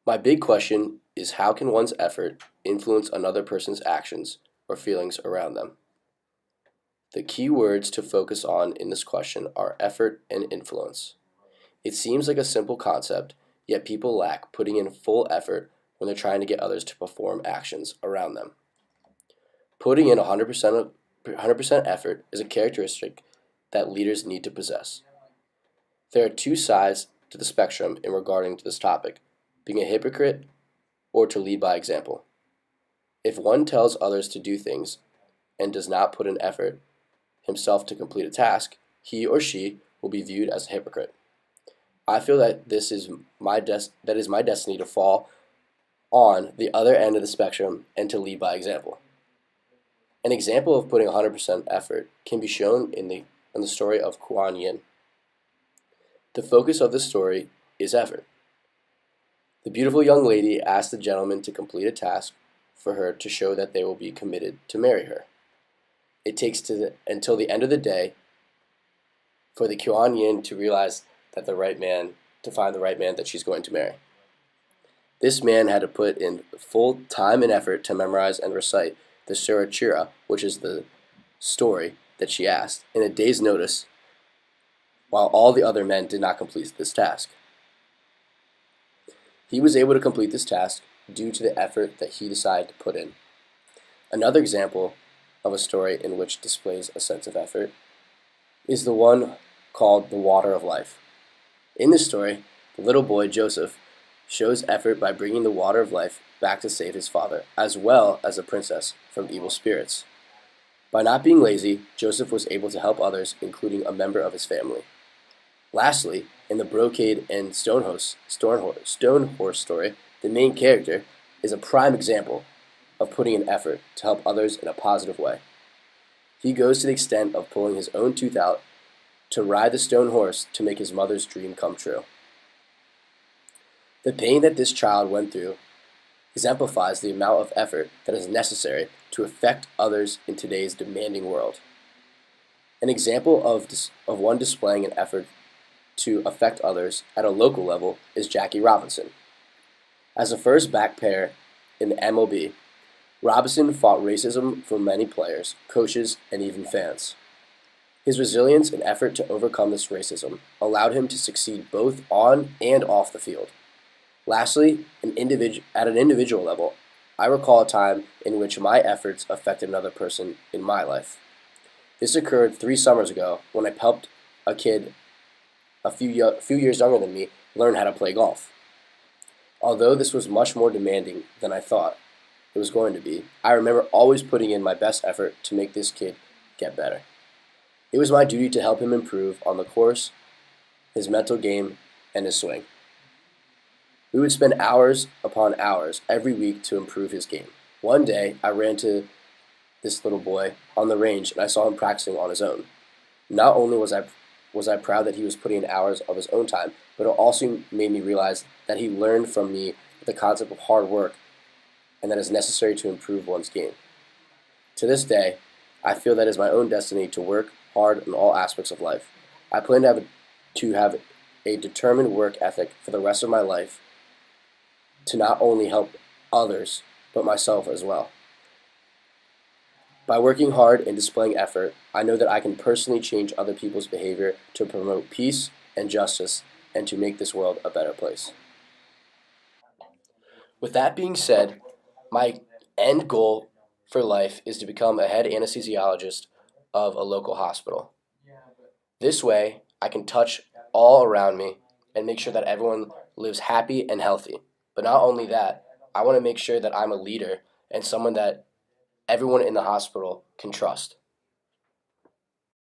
My big question is how can one's effort influence another person's actions or feelings around them? The key words to focus on in this question are effort and influence. It seems like a simple concept, yet people lack putting in full effort when they're trying to get others to perform actions around them. Putting in 100% effort is a characteristic that leaders need to possess. There are two sides to the spectrum in regarding to this topic, being a hypocrite or to lead by example. If one tells others to do things and does not put in effort himself to complete a task, he or she will be viewed as a hypocrite. I feel that this is that is my destiny to fall on the other end of the spectrum and to lead by example. An example of putting 100% effort can be shown in the story of Kuan Yin. The focus of the story is effort. The beautiful young lady asked the gentleman to complete a task for her to show that they will be committed to marry her. It takes until the end of the day for the Kuan Yin to realize that to find the right man that she's going to marry. This man had to put in full time and effort to memorize and recite the Surachira, which is the story that she asked, in a day's notice, while all the other men did not complete this task. He was able to complete this task due to the effort that he decided to put in. Another example of a story in which displays a sense of effort is the one called The Water of Life. In this story, the little boy Joseph shows effort by bringing the water of life back to save his father, as well as the princess from evil spirits. By not being lazy, Joseph was able to help others, including a member of his family. Lastly, in the Brocade and Stonehorse story, the main character is a prime example of putting in effort to help others in a positive way. He goes to the extent of pulling his own tooth out to ride the stone horse to make his mother's dream come true. The pain that this child went through exemplifies the amount of effort that is necessary to affect others in today's demanding world. An example of one displaying an effort to affect others at a local level is Jackie Robinson. As the first back pair in the MLB, Robinson fought racism from many players, coaches, and even fans. His resilience and effort to overcome this racism allowed him to succeed both on and off the field. Lastly, at an individual level, I recall a time in which my efforts affected another person in my life. This occurred 3 summers ago when I helped a kid a few years younger than me learn how to play golf. Although this was much more demanding than I thought it was going to be, I remember always putting in my best effort to make this kid get better. It was my duty to help him improve on the course, his mental game, and his swing. We would spend hours upon hours every week to improve his game. One day, I ran to this little boy on the range and I saw him practicing on his own. Not only was I proud that he was putting in hours of his own time, but it also made me realize that he learned from me the concept of hard work and that is necessary to improve one's game. To this day, I feel that it is my own destiny to work hard in all aspects of life. I plan to have a determined work ethic for the rest of my life to not only help others, but myself as well. By working hard and displaying effort, I know that I can personally change other people's behavior to promote peace and justice and to make this world a better place. With that being said, my end goal for life is to become a head anesthesiologist of a local hospital. This way, I can touch all around me and make sure that everyone lives happy and healthy. But not only that, I want to make sure that I'm a leader and someone that everyone in the hospital can trust.